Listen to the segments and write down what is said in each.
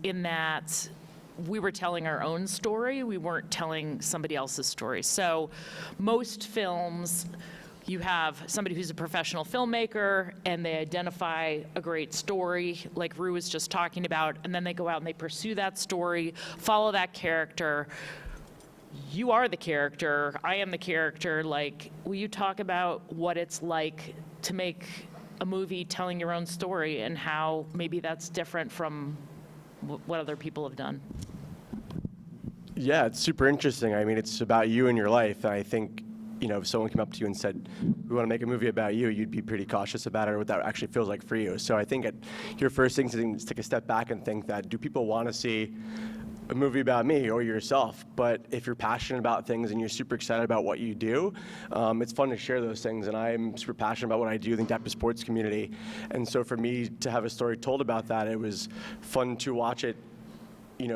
in that we were telling our own story. We weren't telling somebody else's story. So most films, you have somebody who's a professional filmmaker and they identify a great story like Rue was just talking about, and then they go out and they pursue that story, follow that character. You are the character, I am the character. Like, will you talk about what it's like to make a movie telling your own story and how maybe that's different from what other people have done? Yeah, it's super interesting. I mean, it's about you and your life. And I think, if someone came up to you and said, we want to make a movie about you, you'd be pretty cautious about it or what that actually feels like for you. So I think your first thing is to take a step back and think that, do people want to see a movie about me or yourself? But if you're passionate about things and you're super excited about what you do, it's fun to share those things. And I'm super passionate about what I do in the adaptive sports community. And so for me to have a story told about that, it was fun to watch it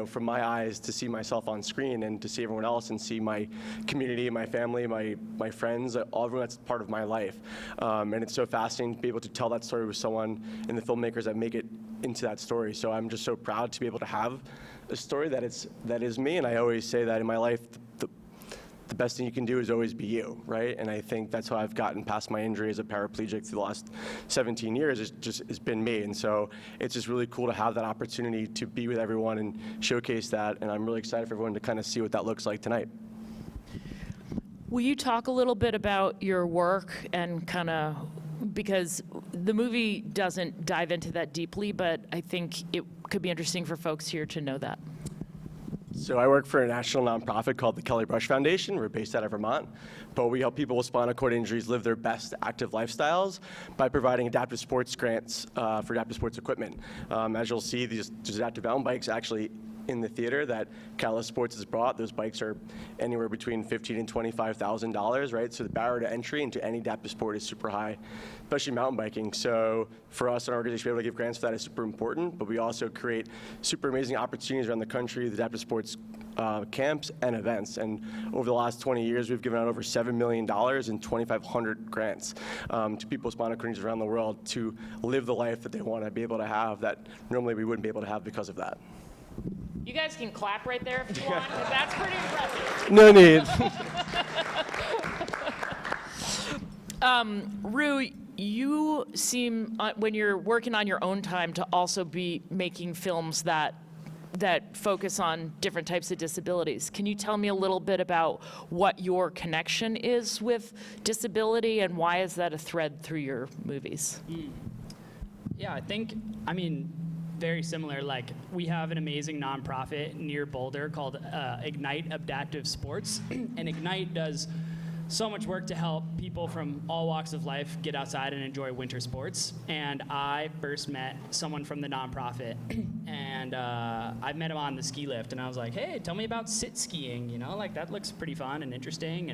from my eyes, to see myself on screen and to see everyone else and see my community, my family, my friends, everyone that's part of my life. And it's so fascinating to be able to tell that story with someone and the filmmakers that make it into that story. So I'm just so proud to be able to have a story that is me. And I always say that in my life, the best thing you can do is always be you, right? And I think that's how I've gotten past my injury as a paraplegic through the last 17 years. It's been me. And so it's just really cool to have that opportunity to be with everyone and showcase that. And I'm really excited for everyone to kind of see what that looks like tonight. Will you talk a little bit about your work and kind of, because the movie doesn't dive into that deeply, but I think it could be interesting for folks here to know that. So I work for a national nonprofit called the Kelly Brush Foundation. We're based out of Vermont, but we help people with spinal cord injuries live their best active lifestyles by providing adaptive sports grants for adaptive sports equipment. As you'll see, there's adaptive mountain bikes actually in the theater that Catalyst Sports has brought. Those bikes are anywhere between $15,000 and $25,000, right? So the barrier to entry into any adaptive sport is super high, especially mountain biking. So for us in our organization, to be able to give grants for that is super important, but we also create super amazing opportunities around the country with adaptive sports camps and events. And over the last 20 years, we've given out over $7 million and 2,500 grants to people with spinal cord injuries around the world to live the life that they want to be able to have that normally we wouldn't be able to have because of that. You guys can clap right there if you want, because that's pretty impressive. No need. Rue, you seem, when you're working on your own time, to also be making films that focus on different types of disabilities. Can you tell me a little bit about what your connection is with disability and why is that a thread through your movies? Yeah, very similar. Like, we have an amazing nonprofit near Boulder called Ignite Adaptive Sports, and Ignite does so much work to help people from all walks of life get outside and enjoy winter sports. And I first met someone from the nonprofit, and I met him on the ski lift, and I was like, hey, tell me about sit skiing, like that looks pretty fun and interesting.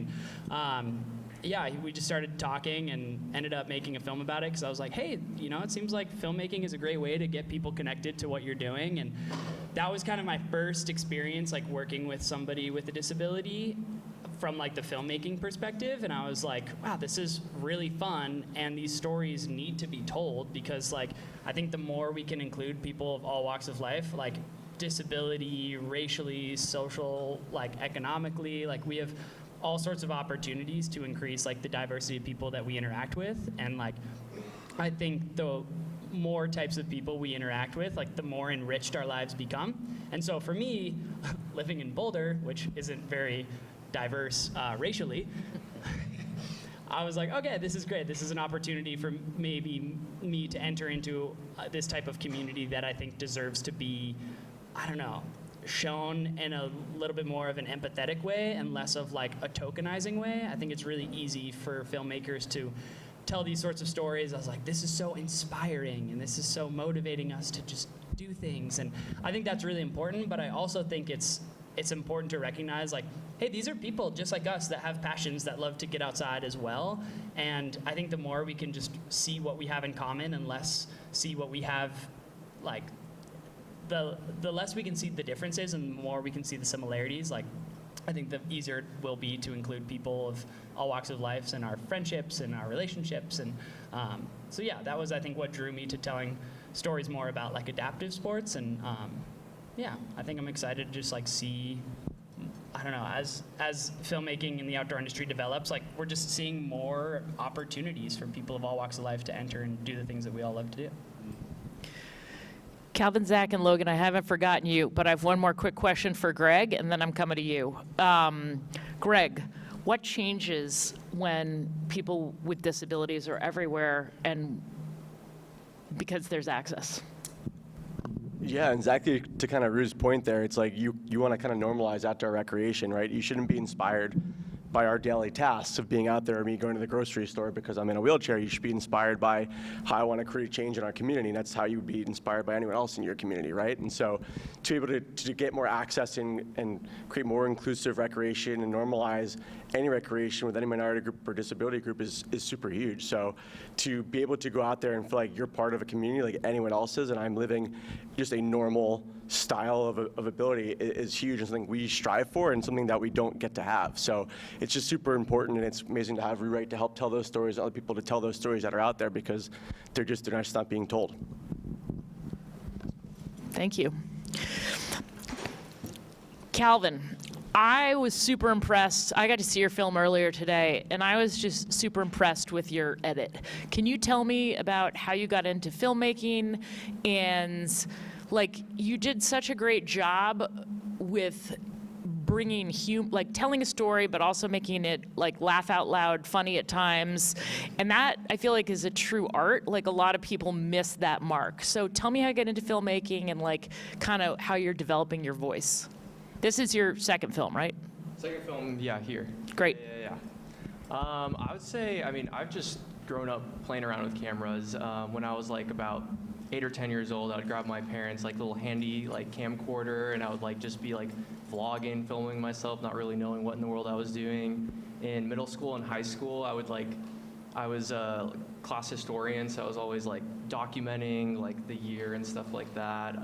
And yeah, we just started talking and ended up making a film about it because I was like, hey, it seems like filmmaking is a great way to get people connected to what you're doing. And that was kind of my first experience, like working with somebody with a disability from like the filmmaking perspective. And I was like, wow, this is really fun. And these stories need to be told because like, I think the more we can include people of all walks of life, like disability, racially, social, like economically, like we have all sorts of opportunities to increase like the diversity of people that we interact with. And like, I think the more types of people we interact with, like the more enriched our lives become. And so for me, living in Boulder, which isn't very diverse racially, I was like, okay, this is great. This is an opportunity for maybe me to enter into this type of community that I think deserves to be, shown in a little bit more of an empathetic way and less of like a tokenizing way. I think it's really easy for filmmakers to tell these sorts of stories. I was like, this is so inspiring and this is so motivating us to just do things. And I think that's really important, but I also think it's important to recognize like, hey, these are people just like us that have passions that love to get outside as well. And I think the more we can just see what we have in common and less see what we have, like, the less we can see the differences and the more we can see the similarities, like, I think the easier it will be to include people of all walks of life in our friendships and our relationships. And so yeah, that was, I think, what drew me to telling stories more about like adaptive sports. And yeah, I think I'm excited to just like see, I don't know, as filmmaking in the outdoor industry develops, like we're just seeing more opportunities for people of all walks of life to enter and do the things that we all love to do. Calvin, Zach, and Logan, I haven't forgotten you, but I have one more quick question for Greg, and then I'm coming to you. Greg, what changes when people with disabilities are everywhere and because there's access? Yeah, exactly. To kind of Rue's point there, it's like you want to kind of normalize outdoor recreation, right? You shouldn't be inspired by our daily tasks of being out there or me going to the grocery store because I'm in a wheelchair. You should be inspired by how I want to create change in our community, and that's how you would be inspired by anyone else in your community, right? And so to be able to get more access and create more inclusive recreation and normalize any recreation with any minority group or disability group is super huge. So to be able to go out there and feel like you're part of a community like anyone else is, and I'm living just a normal style of ability is huge and something we strive for and something that we don't get to have. So it's just super important, and it's amazing to have Rewrite to help tell those stories, other people to tell those stories that are out there because they're just not being told. Thank you. Calvin, I was super impressed. I got to see your film earlier today, and I was just super impressed with your edit. Can you tell me about how you got into filmmaking? And like, you did such a great job with bringing like telling a story, but also making it like laugh out loud, funny at times. And that I feel like is a true art. Like a lot of people miss that mark. So tell me how you get into filmmaking and like kind of how you're developing your voice. This is your second film, right? Second film, yeah, here. Great. Yeah. I would say, I mean, I've just grown up playing around with cameras. When I was like about 8 or 10 years old, I would grab my parents' like little handy like camcorder, and I would like just be like vlogging, filming myself, not really knowing what in the world I was doing. In middle school and high school, I was a class historian, so I was always like documenting like the year and stuff like that.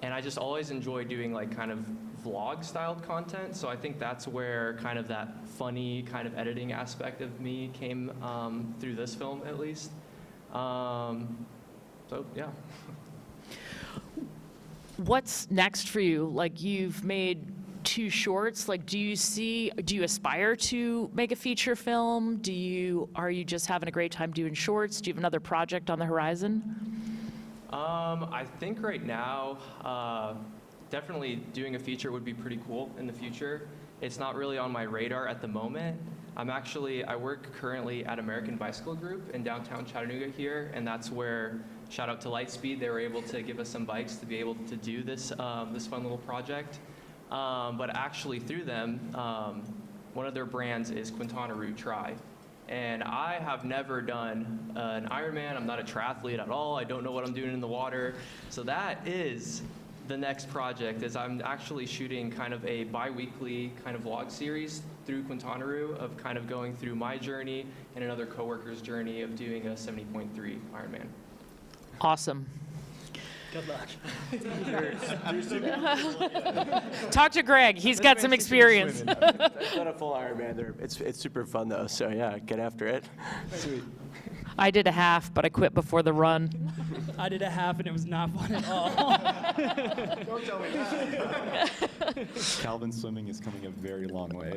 And I just always enjoyed doing like kind of vlog-styled content, so I think that's where kind of that funny kind of editing aspect of me came through this film, at least. So, yeah. What's next for you? Like, you've made 2 shorts. Like, do you aspire to make a feature film? Are you just having a great time doing shorts? Do you have another project on the horizon? I think right now, definitely doing a feature would be pretty cool in the future. It's not really on my radar at the moment. I work currently at American Bicycle Group in downtown Chattanooga here, and that's where, shout out to Lightspeed, they were able to give us some bikes to be able to do this, this fun little project. But actually through them, one of their brands is Quintana Roo Tri. And I have never done an Ironman. I'm not a triathlete at all. I don't know what I'm doing in the water. So that is the next project, is I'm actually shooting kind of a bi-weekly kind of vlog series through Quintana Roo of kind of going through my journey and another coworker's journey of doing a 70.3 Ironman. Awesome. Good luck. Talk to Greg. He's got some experience. It's not a full Ironman. It's super fun though, so yeah, get after it. Sweet. I did a half, but I quit before the run. I did a half and it was not fun at all. Don't tell me that. Calvin swimming is coming a very long way.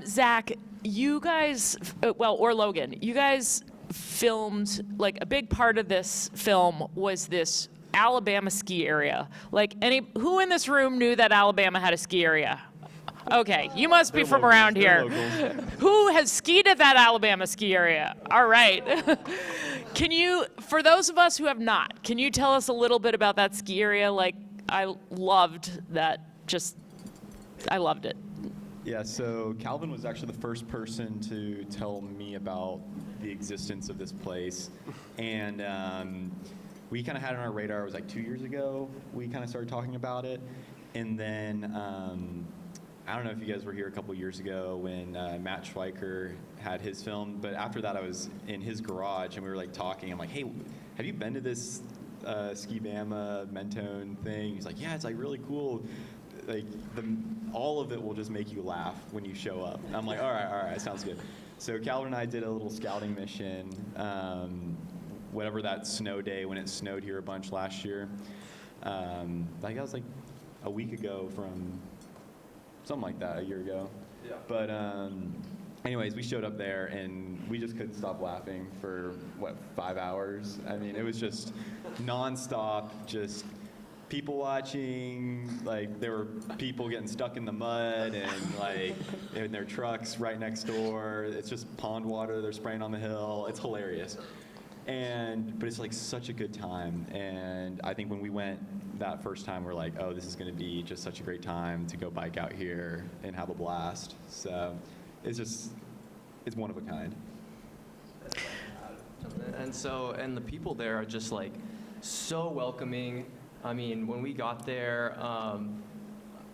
Zach, you guys, or Logan, you guys filmed, like a big part of this film was this Alabama ski area. Like who in this room knew that Alabama had a ski area? Okay, you must be from around here. Who has skied at that Alabama ski area? All right. Can you, for those of us who have not, can you tell us a little bit about that ski area? Like, I loved that, I loved it. Yeah, so Calvin was actually the first person to tell me about the existence of this place. And we kind of had it on our radar. It was like 2 years ago. We kind of started talking about it. And then I don't know if you guys were here a couple years ago when Matt Schweiker had his film, but after that I was in his garage and we were like talking. I'm like, hey, have you been to this Ski Bama Mentone thing? He's like, yeah, it's like really cool. Like all of it will just make you laugh when you show up. And I'm like, all right, sounds good. So Calvin and I did a little scouting mission, whatever that snow day when it snowed here a bunch last year. Like that was like a week ago from something like that, a year ago. Yeah. But anyways, we showed up there and we just couldn't stop laughing for, 5 hours? I mean, it was just nonstop, just people watching. Like, there were people getting stuck in the mud and, like, in their trucks right next door. It's just pond water they're spraying on the hill. It's hilarious. But it's, like, such a good time. And I think when we went that first time, we're like, oh, this is going to be just such a great time to go bike out here and have a blast. So it's one of a kind. And the people there are just like so welcoming. I mean, when we got there,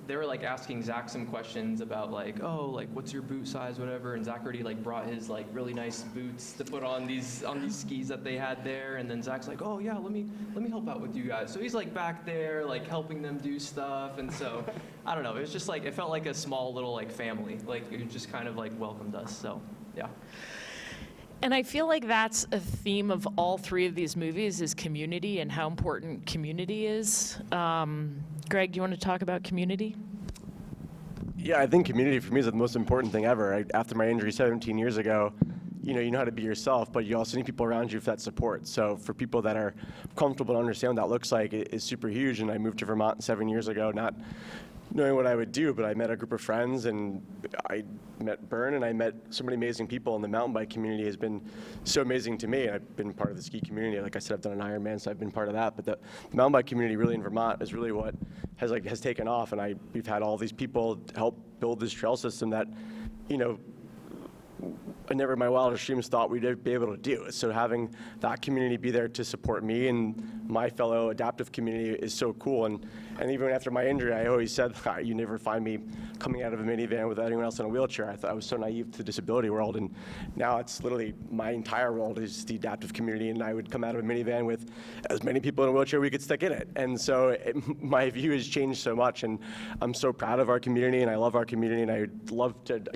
they were like asking Zach some questions about like, oh, like what's your boot size, whatever. And Zach already like brought his like really nice boots to put on these skis that they had there. And then Zach's like, oh yeah, let me help out with you guys. So he's like back there like helping them do stuff. And so I don't know, it was just like, it felt like a small little like family. Like it just kind of like welcomed us. So yeah. And I feel like that's a theme of all three of these movies is community and how important community is. Greg, do you want to talk about community? Yeah, I think community for me is the most important thing ever. After my injury 17 years ago, you know how to be yourself, but you also need people around you for that support. So for people that are comfortable and understand what that looks like, it is super huge. And I moved to Vermont 7 years ago, not knowing what I would do, but I met a group of friends, and I met Berne, and I met so many amazing people, and the mountain bike community has been so amazing to me. I've been part of the ski community. Like I said, I've done an Ironman, so I've been part of that. But the mountain bike community really in Vermont is really what has taken off, and we've had all these people help build this trail system that, I never in my wildest dreams thought we'd be able to do. So having that community be there to support me and my fellow adaptive community is so cool. And even after my injury, I always said, you never find me coming out of a minivan with anyone else in a wheelchair. I thought I was so naive to the disability world. And now it's literally my entire world is the adaptive community. And I would come out of a minivan with as many people in a wheelchair we could stick in it. And so my view has changed so much. And I'm so proud of our community, and I love our community. And I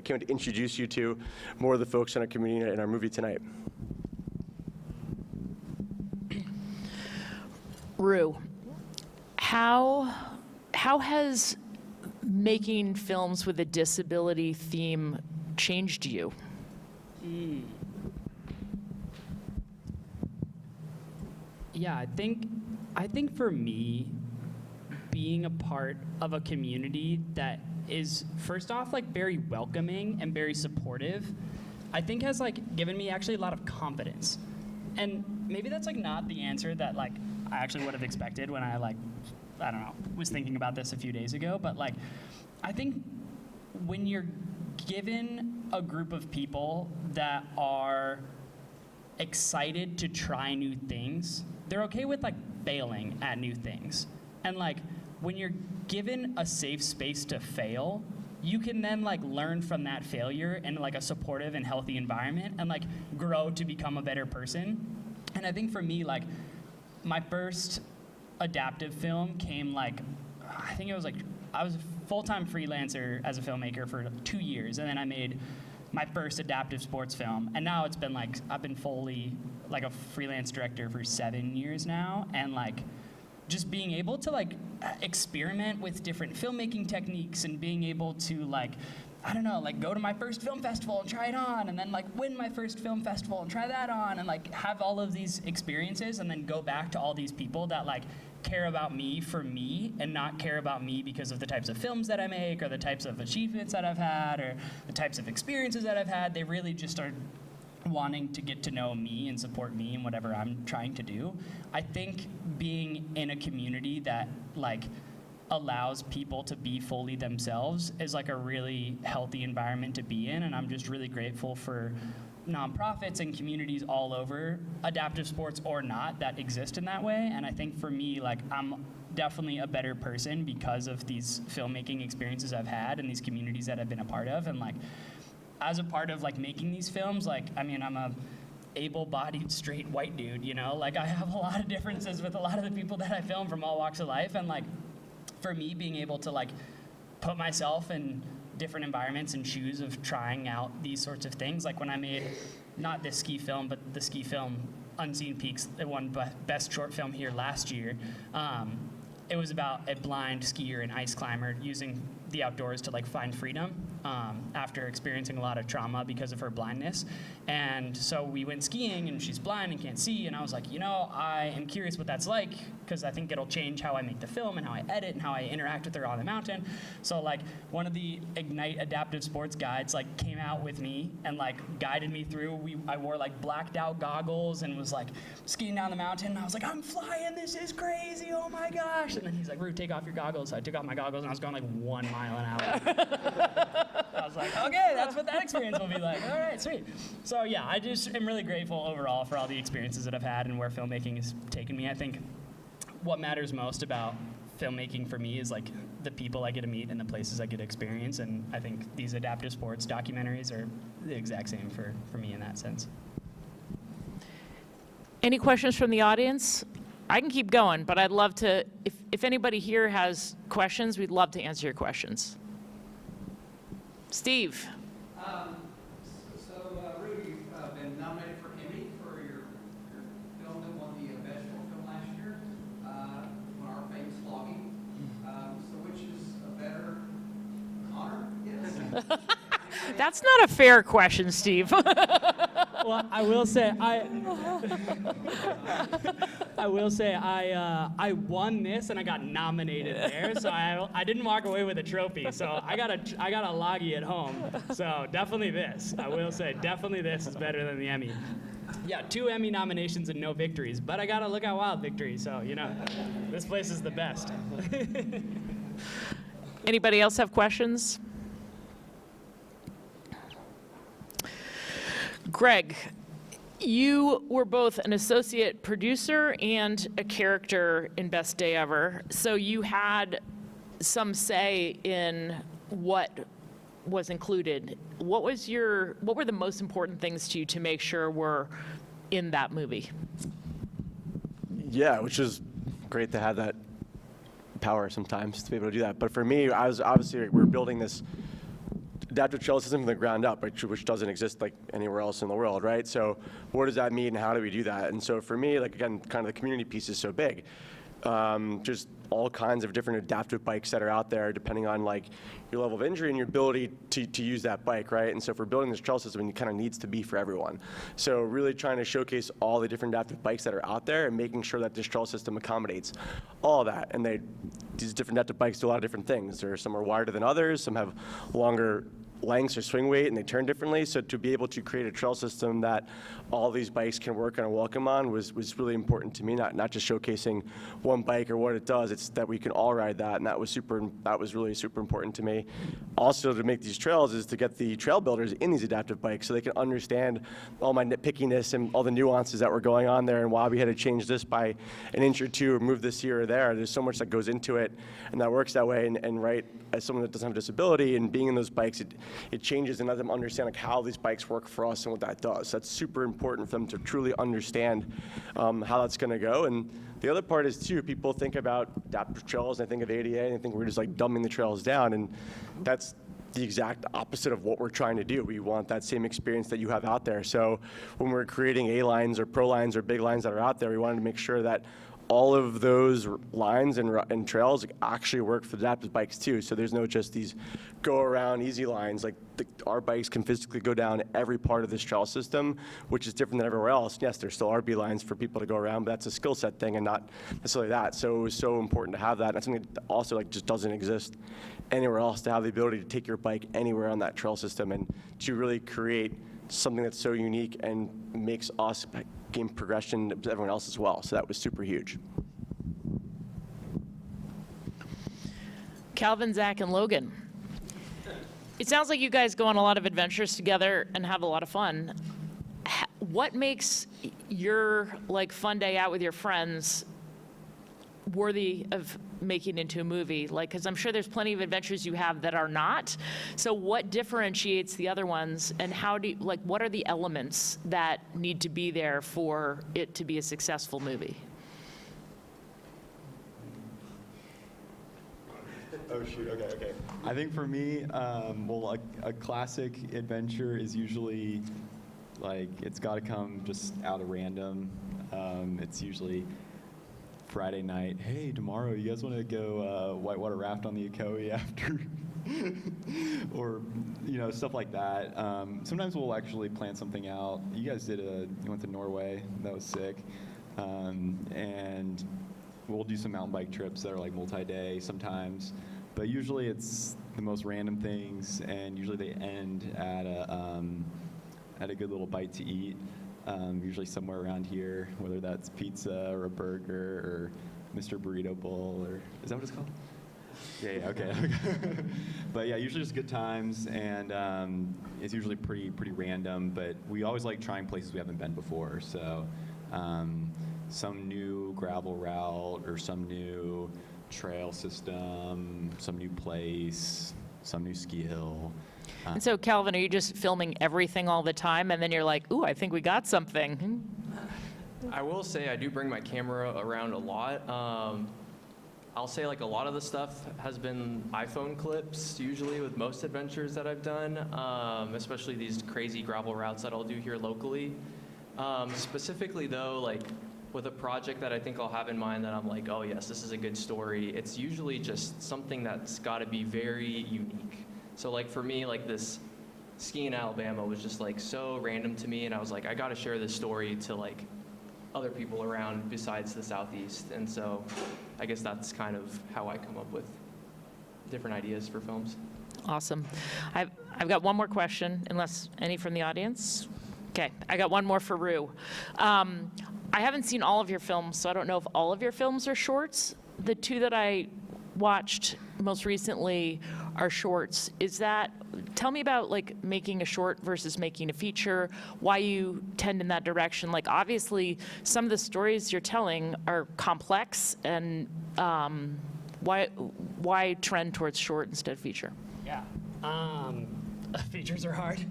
can't wait to introduce you to more of the folks in our community in our movie tonight. Rue, how has making films with a disability theme changed you? Yeah, I think for me, being a part of a community that is first off like very welcoming and very supportive, I think has like given me actually a lot of confidence. And maybe that's like not the answer that like I actually would have expected when I was thinking about this a few days ago, but like I think when you're given a group of people that are excited to try new things, they're okay with like failing at new things. And like when you're given a safe space to fail, you can then like learn from that failure in like a supportive and healthy environment and like grow to become a better person. And I think for me, like my first adaptive film came like, I think it was like, I was a full-time freelancer as a filmmaker for 2 years, and then I made my first adaptive sports film. And now it's been like, I've been fully like a freelance director for 7 years now, and like just being able to like experiment with different filmmaking techniques and being able to like, I don't know, like go to my first film festival and try it on, and then like win my first film festival and try that on, and like have all of these experiences and then go back to all these people that like care about me for me and not care about me because of the types of films that I make or the types of achievements that I've had or the types of experiences that I've had. They really just are wanting to get to know me and support me in whatever I'm trying to do. I think being in a community that like allows people to be fully themselves is like a really healthy environment to be in, and I'm just really grateful for nonprofits and communities all over, adaptive sports or not, that exist in that way. And I think for me, like I'm definitely a better person because of these filmmaking experiences I've had and these communities that I've been a part of. And like as a part of like making these films, like I mean I'm a able-bodied straight white dude, you know, like I have a lot of differences with a lot of the people that I film from all walks of life. And like for me, being able to like put myself in different environments and shoes of trying out these sorts of things, like when I made not this ski film but the ski film Unseen Peaks, it won best short film here last year, it was about a blind skier and ice climber using the outdoors to like find freedom after experiencing a lot of trauma because of her blindness. And so we went skiing, and she's blind and can't see, and I was like, you know, I am curious what that's like, because I think it'll change how I make the film and how I edit and how I interact with her on the mountain. So like one of the Ignite adaptive sports guides like came out with me and like guided me through. I wore like blacked out goggles and was like skiing down the mountain, and I was like, I'm flying, this is crazy, oh my gosh. And then he's like, Rue, take off your goggles. So I took off my goggles, and I was going like 1 mile an hour. I was like, okay, that's what that experience will be like. All right, sweet. So yeah, I just am really grateful overall for all the experiences that I've had and where filmmaking has taken me. I think what matters most about filmmaking for me is like the people I get to meet and the places I get to experience. And I think these adaptive sports documentaries are the exact same for me in that sense. Any questions from the audience? I can keep going, but I'd love to, if anybody here has questions, we'd love to answer your questions. Steve. Rudy, you've been nominated for Emmy for your film that won the vegetable film last year, on our famous vlogging. So which is a better honor, yes? That's not a fair question, Steve. Well, I will say I won this and I got nominated there, so I didn't walk away with a trophy. So I got a loggy at home. So definitely this. I will say definitely this is better than the Emmy. Yeah, 2 Emmy nominations and no victories, but I got a Look Out Wild victory. So you know, this place is the best. Anybody else have questions? Greg, you were both an associate producer and a character in Best Day Ever, so you had some say in what was included. What were the most important things to you to make sure were in that movie? Yeah, which is great to have that power sometimes to be able to do that. But for me, I was obviously, we're building this adaptive trail system from the ground up, which doesn't exist like anywhere else in the world, right? So what does that mean, and how do we do that? And so for me, like again, kind of the community piece is so big. Just all kinds of different adaptive bikes that are out there, depending on like your level of injury and your ability to use that bike, right? And so for building this trail system, it kind of needs to be for everyone. So really trying to showcase all the different adaptive bikes that are out there and making sure that this trail system accommodates all of that. And these different adaptive bikes do a lot of different things. Some are wider than others, some have longer lengths or swing weight, and they turn differently. So to be able to create a trail system that all these bikes can work on and welcome on was really important to me, not just showcasing one bike or what it does, it's that we can all ride that, and that was really super important to me. Also, to make these trails is to get the trail builders in these adaptive bikes so they can understand all my nitpickiness and all the nuances that were going on there, and why we had to change this by an inch or two or move this here or there. There's so much that goes into it, and that works that way. And right, as someone that doesn't have a disability and being in those bikes, it changes and let them understand like how these bikes work for us and what that does. That's super important for them to truly understand how that's going to go. And the other part is too, people think about adaptive trails and they think of ADA and they think we're just like dumbing the trails down, and that's the exact opposite of what we're trying to do. We want that same experience that you have out there. So when we're creating A lines or pro lines or big lines that are out there, we wanted to make sure that all of those lines and trails actually work for the adaptive bikes too. So there's no just these go around easy lines. Like our bikes can physically go down every part of this trail system, which is different than everywhere else. Yes, there's still RB lines for people to go around, but that's a skill set thing and not necessarily that. So it was so important to have that. And that's something that also like just doesn't exist anywhere else, to have the ability to take your bike anywhere on that trail system and to really create something that's so unique and makes us gain progression to everyone else as well. So that was super huge. Calvin, Zach, and Logan. It sounds like you guys go on a lot of adventures together and have a lot of fun. What makes your like fun day out with your friends worthy of making into a movie? Like, because I'm sure there's plenty of adventures you have that are not. So what differentiates the other ones, and how do you, like, what are the elements that need to be there for it to be a successful movie? Oh shoot, okay. I think for me, well, a classic adventure is usually, like, it's gotta come just out of random. It's usually Friday night, hey, tomorrow you guys want to go whitewater raft on the Ocoee after? Or, stuff like that. Sometimes we'll actually plan something out. You guys you went to Norway. That was sick. And we'll do some mountain bike trips that are like multi-day sometimes. But usually it's the most random things, and usually they end at a good little bite to eat. Usually somewhere around here, whether that's pizza or a burger or Mr. Burrito Bowl, or is that what it's called? Yeah, okay. But yeah, usually just good times, and it's usually pretty random, but we always like trying places we haven't been before. So some new gravel route or some new trail system, some new place, some new ski hill. And so, Calvin, are you just filming everything all the time, and then you're like, ooh, I think we got something? I will say I do bring my camera around a lot. I'll say like a lot of the stuff has been iPhone clips usually with most adventures that I've done, especially these crazy gravel routes that I'll do here locally. Specifically though, like with a project that I think I'll have in mind that I'm like, oh yes, this is a good story, it's usually just something that's gotta be very unique. So like for me, like this ski in Alabama was just like so random to me, and I was like, I gotta share this story to like other people around besides the Southeast. And so I guess that's kind of how I come up with different ideas for films. Awesome. I've got one more question, unless any from the audience. Okay, I got one more for Rue. I haven't seen all of your films, so I don't know if all of your films are shorts. The two that I watched most recently are shorts. Tell me about like making a short versus making a feature, why you tend in that direction. Like obviously some of the stories you're telling are complex, and why trend towards short instead of feature? Yeah. Features are hard.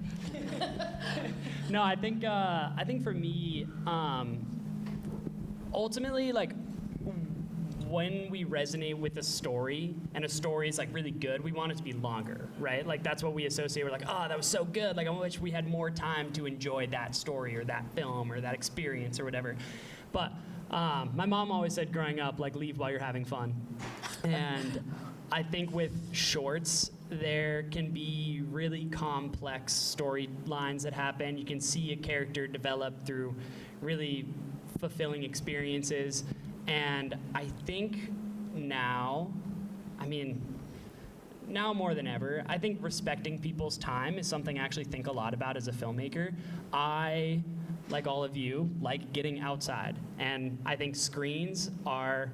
No, I think for me, ultimately, like when we resonate with a story and a story is like really good, we want it to be longer, right? Like that's what we associate. We're like, oh, that was so good. Like I wish we had more time to enjoy that story or that film or that experience or whatever. But my mom always said growing up, like leave while you're having fun. And I think with shorts, there can be really complex storylines that happen. You can see a character develop through really fulfilling experiences. And I think now more than ever, I think respecting people's time is something I actually think a lot about as a filmmaker. I, like all of you, like getting outside. And I think screens are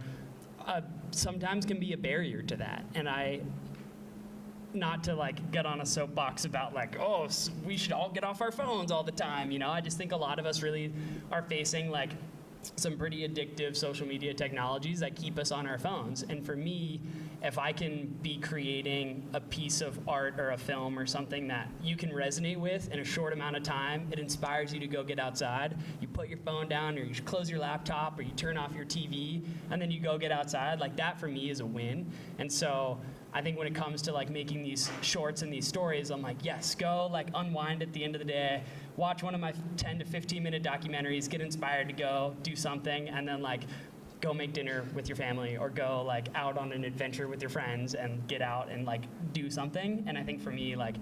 sometimes can be a barrier to that. And not to like get on a soapbox about like, oh, we should all get off our phones all the time. I just think a lot of us really are facing like some pretty addictive social media technologies that keep us on our phones. And for me, if I can be creating a piece of art or a film or something that you can resonate with in a short amount of time, it inspires you to go get outside. You put your phone down, or you close your laptop, or you turn off your TV, and then you go get outside. Like that for me is a win. And so I think when it comes to like making these shorts and these stories, I'm like, yes, go like unwind at the end of the day, watch one of my 10 to 15 minute documentaries, get inspired to go do something, and then like go make dinner with your family, or go like out on an adventure with your friends and get out and like do something. And I think for me, like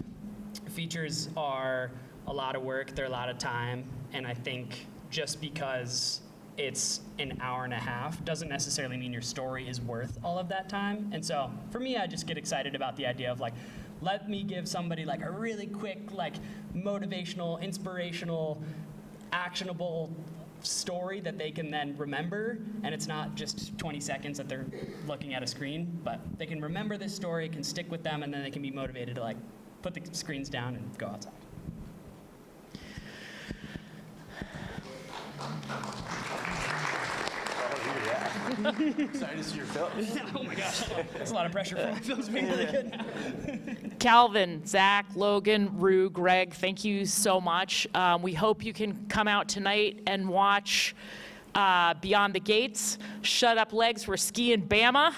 features are a lot of work, they're a lot of time, and I think just because it's an hour and a half doesn't necessarily mean your story is worth all of that time. And so for me, I just get excited about the idea of like, let me give somebody like a really quick, like motivational, inspirational, actionable story that they can then remember. And it's not just 20 seconds that they're looking at a screen, but they can remember this story, it can stick with them, and then they can be motivated to like put the screens down and go outside. Excited to see your film. Oh my gosh, that's a lot of pressure for my films being really good. Calvin, Zach, Logan, Rue, Greg, thank you so much. We hope you can come out tonight and watch Beyond the Gates, Shut Up Legs, We're Skiing Bama,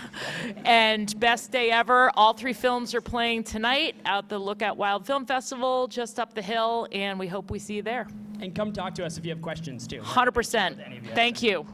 and Best Day Ever. All three films are playing tonight at the Lookout Wild Film Festival just up the hill, and we hope we see you there. And come talk to us if you have questions too. 100%. Thank you.